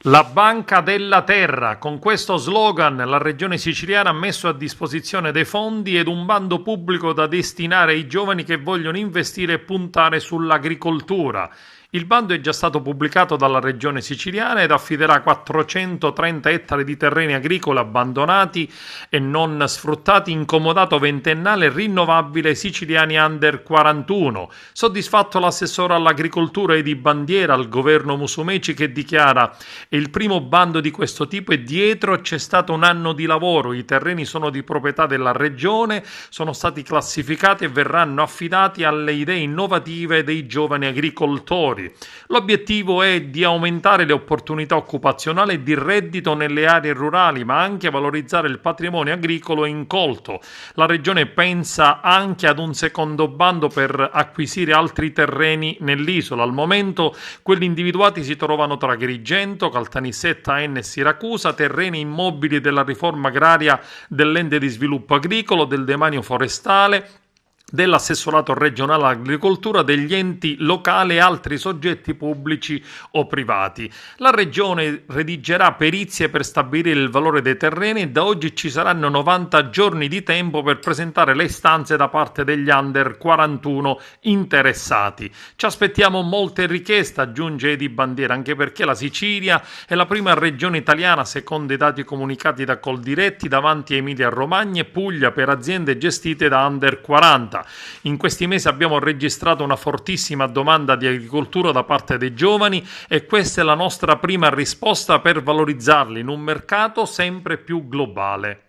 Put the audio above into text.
La Banca della Terra. Con questo slogan la regione siciliana ha messo a disposizione dei fondi ed un bando pubblico da destinare ai giovani che vogliono investire e puntare sull'agricoltura. Il bando è già stato pubblicato dalla regione siciliana ed affiderà 430 ettari di terreni agricoli abbandonati e non sfruttati in comodato ventennale rinnovabile ai siciliani under 41. Soddisfatto l'assessore all'agricoltura e di bandiera al governo Musumeci, che dichiara: è il primo bando di questo tipo e dietro c'è stato un anno di lavoro. I terreni sono di proprietà della regione, sono stati classificati e verranno affidati alle idee innovative dei giovani agricoltori. L'obiettivo è di aumentare le opportunità occupazionali e di reddito nelle aree rurali, ma anche valorizzare il patrimonio agricolo incolto. La regione pensa anche ad un secondo bando per acquisire altri terreni nell'isola. Al momento quelli individuati si trovano tra Agrigento, Caltanissetta, Enna e Siracusa, terreni immobili della riforma agraria, dell'ente di sviluppo agricolo, del demanio forestale, dell'assessorato regionale all'agricoltura, degli enti locali e altri soggetti pubblici o privati. La regione redigerà perizie per stabilire il valore dei terreni e da oggi ci saranno 90 giorni di tempo per presentare le istanze da parte degli under 41 interessati. Ci aspettiamo molte richieste, aggiunge Edi Bandiera, anche perché la Sicilia è la prima regione italiana, secondo i dati comunicati da Coldiretti, davanti a Emilia-Romagna e Puglia, per aziende gestite da under 40. In questi mesi abbiamo registrato una fortissima domanda di agricoltura da parte dei giovani e questa è la nostra prima risposta per valorizzarli in un mercato sempre più globale.